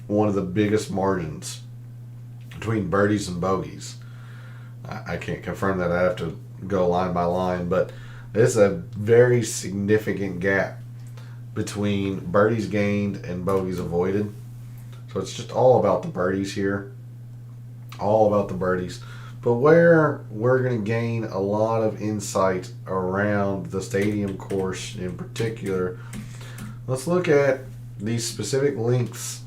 one of the biggest margins between birdies and bogeys. I can't confirm that. I have to go line by line, but it's a very significant gap between birdies gained and bogeys avoided. So it's just all about the birdies here. All about the birdies. But where we're going to gain a lot of insight around the stadium course in particular, let's look at these specific lengths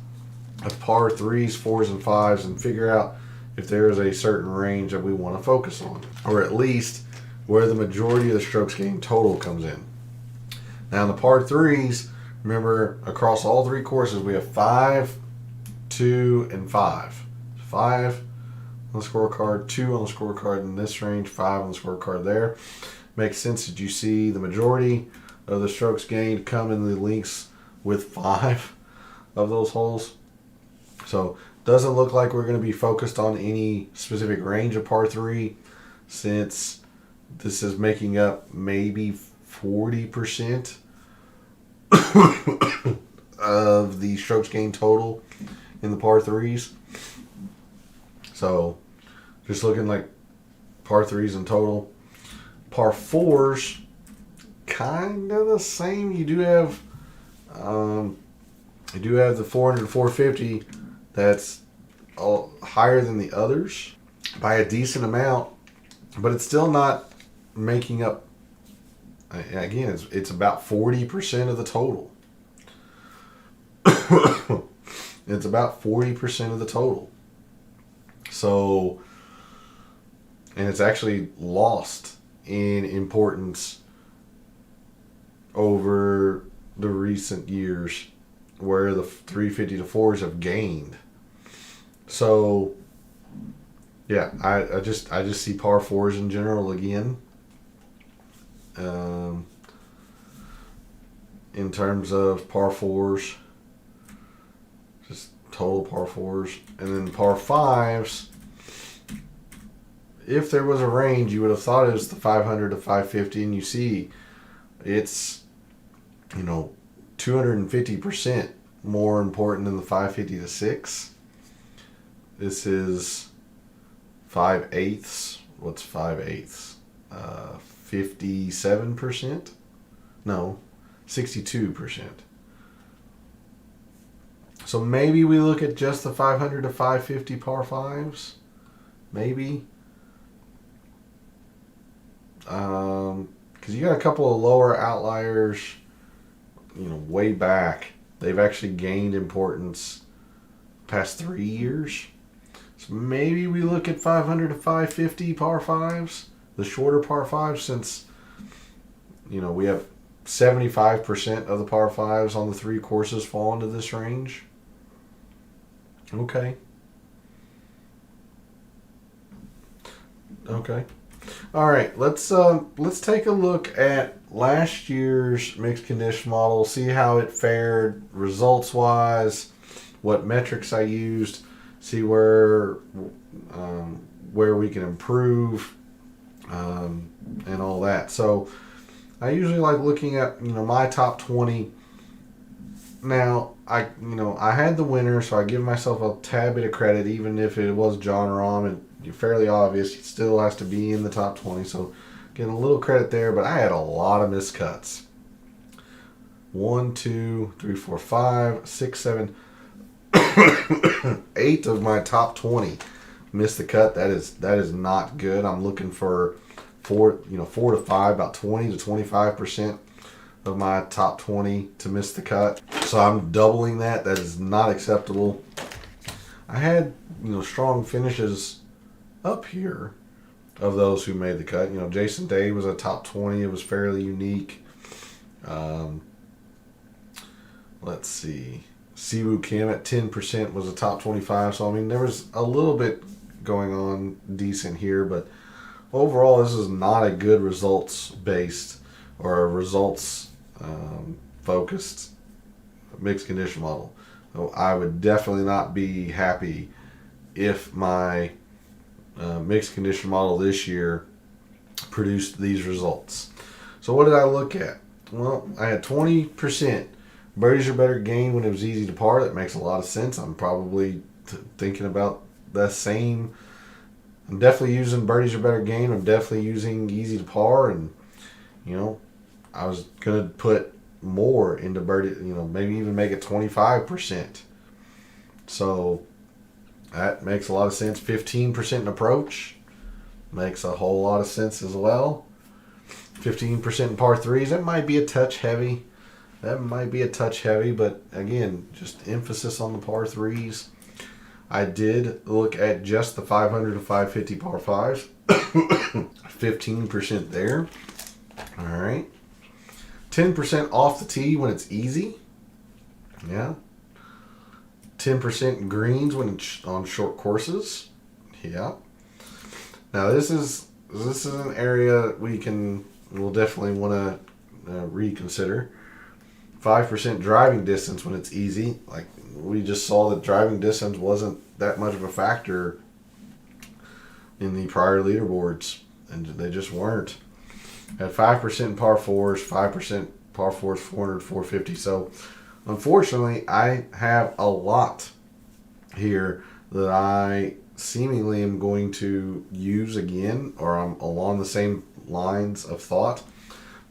of par 3s, 4s, and 5s and figure out if there is a certain range that we want to focus on, or at least where the majority of the strokes gained total comes in. Now, in the par 3s, remember, across all three courses, we have 5, 2, and 5. 5 on the scorecard, 2 on the scorecard in this range, 5 on the scorecard there. Makes sense that you see the majority of the strokes gained come in the links with 5 of those holes. So, doesn't look like we're going to be focused on any specific range of par 3, since this is making up maybe 40% of the strokes gained total in the par 3s. So, just looking like par 3s in total. Par 4s, kind of the same. You do have I do have the 400 to 450 that's higher than the others by a decent amount, but it's still not making up. Again, it's about 40% of the total. It's about 40% of the total. So, and it's actually lost in importance over the recent years, where the 350 to 4s have gained. So, yeah, I just see par 4s in general again. In terms of par 4s, just total par 4s, and then par 5s. If there was a range, you would have thought it was the 500 to 550, and you see it's 250% more important than the 550 to 6. This is 5/8. What's 5/8? 57%? No, 62%. So maybe we look at just the 500 to 550 par 5s. Maybe. Because you got a couple of lower outliers, way back. They've actually gained importance past 3 years. So maybe we look at 500 to 550 par 5s, the shorter par 5s, since, we have 75% of the par 5s on the 3 courses fall into this range. Okay. All right, let's take a look at last year's mixed condition model, see how it fared results wise, what metrics I used, see where we can improve, and all that. So I usually like looking at my top 20. Now I had the winner, so I give myself a tad bit of credit, even if it was John Rahm, and fairly obvious he still has to be in the top 20. So getting a little credit there, but I had a lot of missed cuts. 1, 2, 3, 4, 5, 6, 7, 8 of my top 20 missed the cut. That is not good. I'm looking for 4 to 5, about 20 to 25% of my top 20 to miss the cut. So I'm doubling that. That is not acceptable. I had strong finishes up here of those who made the cut. Jason Day was a top 20. It was fairly unique. Let's see. Siwoo Kim at 10% was a top 25. So, there was a little bit going on decent here. But overall, this is not a good results-based or a results-focused mixed condition model. So I would definitely not be happy if my mixed condition model this year produced these results. So what did I look at? Well, I had 20% birdies or better gain when it was easy to par. That makes a lot of sense. I'm probably thinking about the same. I'm definitely using birdies or better gain. I'm definitely using easy to par, and I was gonna put more into birdie. Maybe even make it 25%. So that makes a lot of sense. 15% in approach makes a whole lot of sense as well. 15% in par 3s. That might be a touch heavy. But again, just emphasis on the par 3s. I did look at just the 500 to 550 par 5s. 15% there. All right. 10% off the tee when it's easy. Yeah. 10% greens when it's on short courses. Yeah. Now this is an area we'll definitely want to reconsider. 5% driving distance when it's easy. Like we just saw that driving distance wasn't that much of a factor in the prior leaderboards, and they just weren't. At 5% par 4s, 5% par 4s, 400, 450. So unfortunately, I have a lot here that I seemingly am going to use again, or I'm along the same lines of thought.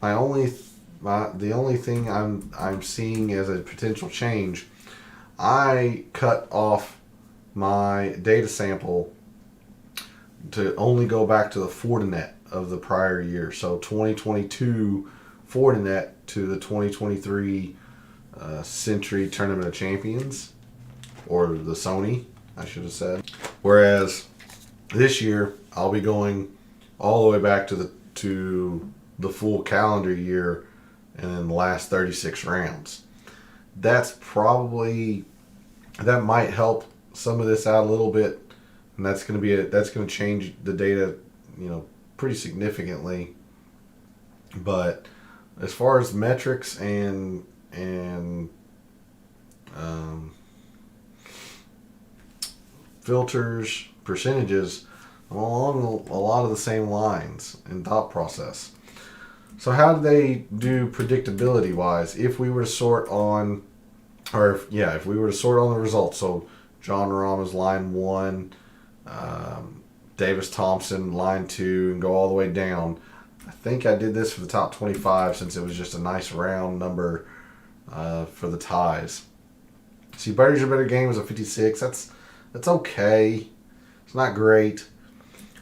The only thing I'm seeing as a potential change I cut off my data sample to only go back to the Fortinet of the prior year. So 2022 Fortinet to the 2023 Century Tournament of Champions, or the Sony, I should have said. Whereas this year, I'll be going all the way back to the full calendar year and then the last 36 rounds. That might help some of this out a little bit, and that's going to change the data, pretty significantly. But as far as metrics and filters, percentages, I'm along a lot of the same lines in thought process. So how do they do predictability wise? If we were to sort on, if we were to sort on the results, so John Rahm's line 1, Davis Thompson line 2, and go all the way down. I think I did this for the top 25 since it was just a nice round number for the ties. See, birdies are better game was a 56. That's okay. It's not great.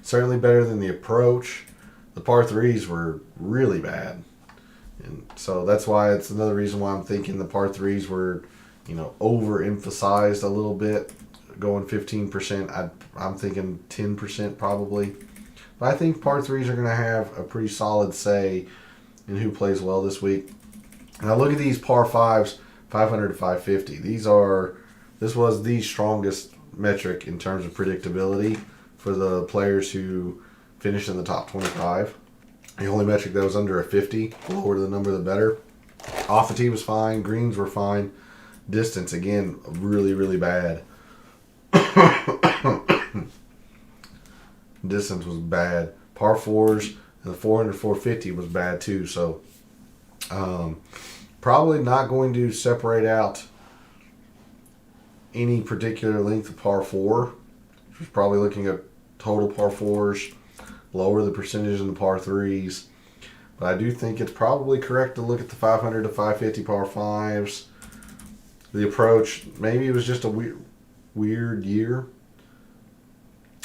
Certainly better than the approach. The par threes were really bad, and so that's why it's another reason why I'm thinking the par threes were, overemphasized a little bit, going 15%. I'm thinking 10% probably, but I think par threes are going to have a pretty solid say in who plays well this week. Now look at these par fives, 500 to 550. This was the strongest metric in terms of predictability for the players who finished in the top 25. The only metric that was under a 50, the lower the number the better. Off the tee was fine, greens were fine. Distance, again, really, really bad. Distance was bad. Par fours and the 400, 450 was bad too. So probably not going to separate out any particular length of par 4. She's probably looking at total par 4s, lower the percentage in the par 3s. But I do think it's probably correct to look at the 500 to 550 par 5s. The approach, maybe it was just a weird year.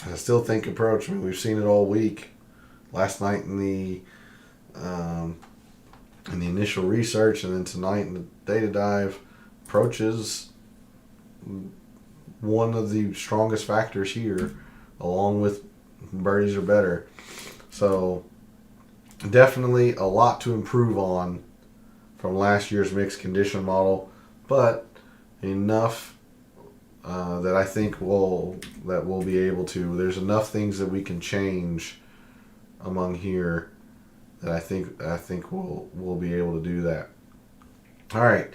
I still think approach, we've seen it all week. Last night in the initial research, and then tonight in the data dive, approach is one of the strongest factors here, along with birdies are better. So definitely a lot to improve on from last year's mixed condition model, but enough that I think we'll be able to. There's enough things that we can change among here that I think we'll be able to do that. All right,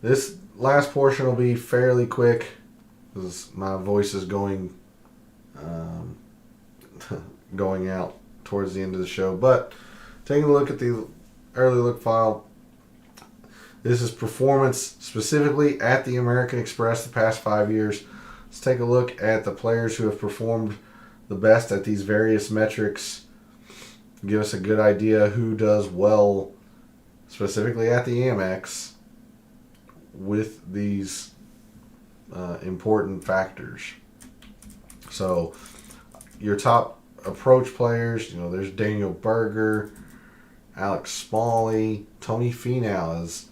this last portion will be fairly quick because my voice is going out towards the end of the show. But taking a look at the early look file, this is performance specifically at the American Express the past 5 years. Let's take a look at the players who have performed the best at these various metrics. Give us a good idea who does well specifically at the AmEx with these important factors. So your top approach players, there's Daniel Berger, Alex Smalley, Tony Finau has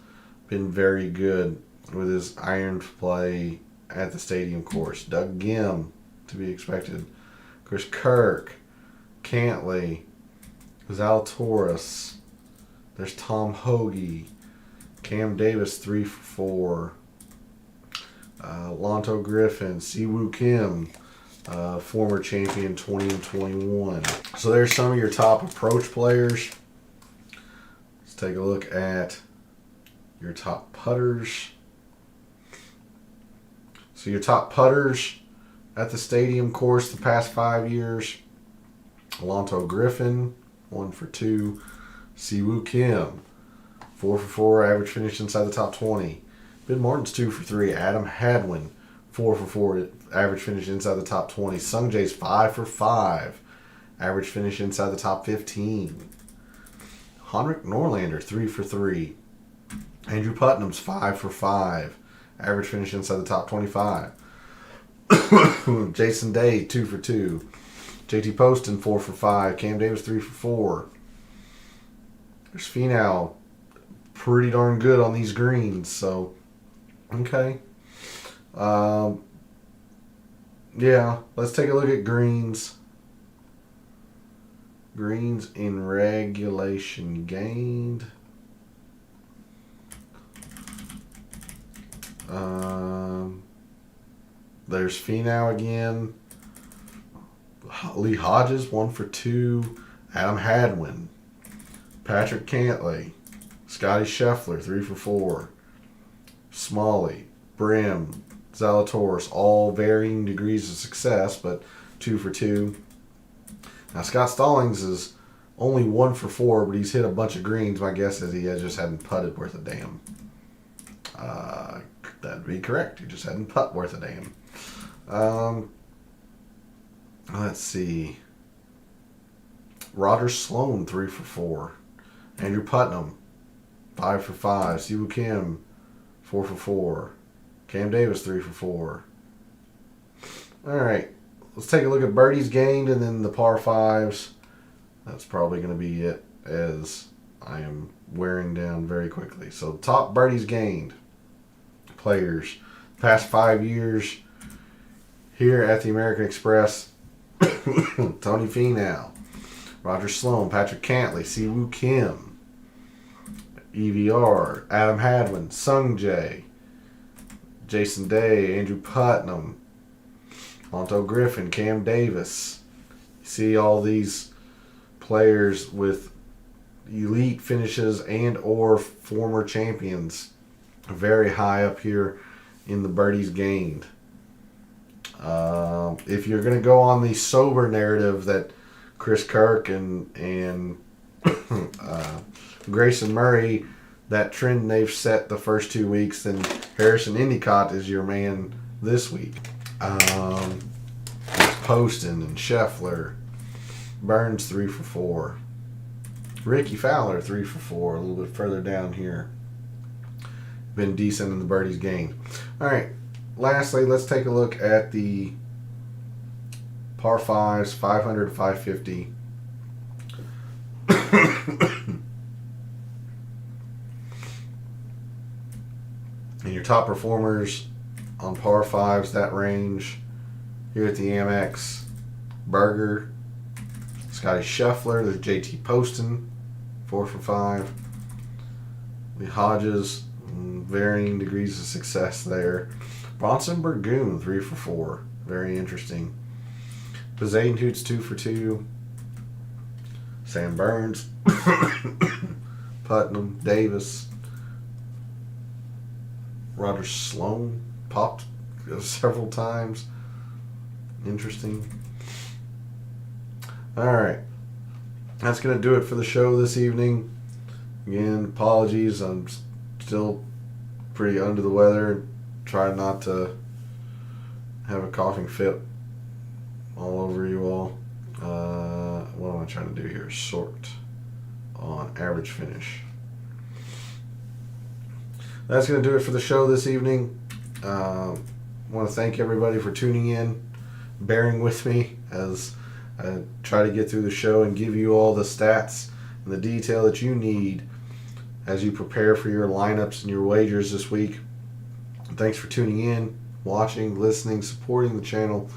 been very good with his iron play at the stadium course. Doug Gim, to be expected. Chris Kirk, Cantley, Zalatoris. There's Tom Hoagie, Cam Davis 3 for 4, Lonto Griffin, Siwoo Kim, former champion 20 and 21. So there's some of your top approach players. Let's take a look at your top putters. So your top putters at the stadium course the past 5 years: Lonto Griffin, 1 for 2. Siwoo Kim, 4 for 4, average finish inside the top 20. Ben Martin's 2 for 3. Adam Hadwin, 4 for 4, average finish inside the top 20. Sung Jae's 5 for 5, average finish inside the top 15. Henrik Norlander, 3 for 3. Andrew Putnam's 5 for 5, Average finish inside the top 25. Jason Day, 2 for 2. JT Poston, 4 for 5. Cam Davis, 3 for 4. There's Finau, pretty darn good on these greens. So, okay. Yeah, let's take a look at greens. Greens in regulation gained. There's Finau again. Lee Hodges, 1 for 2. Adam Hadwin. Patrick Cantlay. Scotty Scheffler, 3 for 4. Smalley. Brim. Zalatoris, all varying degrees of success, but 2 for 2. Now, Scott Stallings is only 1 for 4, but he's hit a bunch of greens. My guess is he just hadn't putted worth a damn. That'd be correct. He just hadn't putt worth a damn. Let's see. Roger Sloan, 3 for 4. Andrew Putnam, 5 for 5. Siwoo Kim, 4 for 4. Cam Davis, 3 for 4. All right. Let's take a look at birdies gained and then the par 5s. That's probably going to be it, as I am wearing down very quickly. So, top birdies gained players. Past 5 years here at the American Express. Tony Finau, Roger Sloan, Patrick Cantlay, Siwoo Kim, EVR, Adam Hadwin, Sung Jae, Jason Day, Andrew Putnam, Monto Griffin, Cam Davis. You see all these players with elite finishes and or former champions very high up here in the birdies gained. If you're going to go on the sober narrative that Chris Kirk and Grayson Murray, that trend they've set the first 2 weeks, then Harrison Endicott is your man this week. Poston and Scheffler. Burns, 3 for 4. Ricky Fowler, 3 for 4. A little bit further down here. Been decent in the birdies gained. All right. Lastly, let's take a look at the par 5s, 500 to 550. And your top performers on par 5s, that range here at the AmEx. Berger, Scotty Scheffler, there's JT Poston, 4 for 5. Lee Hodges, varying degrees of success there. Bronson Burgoon, 3 for 4. Very interesting. Bezadenhut's 2 for 2. Sam Burns, Putnam, Davis, Roger Sloan popped several times. Interesting. All right. That's going to do it for the show this evening. Again, apologies. I'm still pretty under the weather. Try not to have a coughing fit all over you all. What am I trying to do here? Sort on average finish. That's going to do it for the show this evening. I want to thank everybody for tuning in, bearing with me as I try to get through the show and give you all the stats and the detail that you need as you prepare for your lineups and your wagers this week. Thanks for tuning in, watching, listening, supporting the channel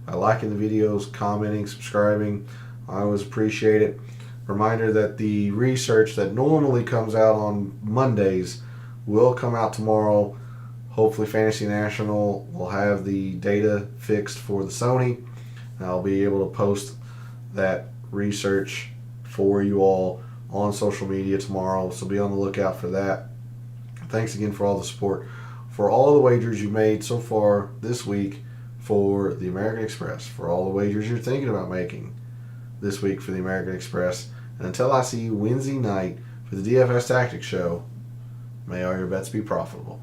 by liking the videos, commenting, subscribing. I always appreciate it. Reminder that the research that normally comes out on Mondays will come out tomorrow. Hopefully Fantasy National will have the data fixed for the Sony. And I'll be able to post that research for you all on social media tomorrow. So be on the lookout for that. Thanks again for all the support. For all the wagers you made so far this week for the American Express. For all the wagers you're thinking about making this week for the American Express. And until I see you Wednesday night for the DFS Tactics show, may all your bets be profitable.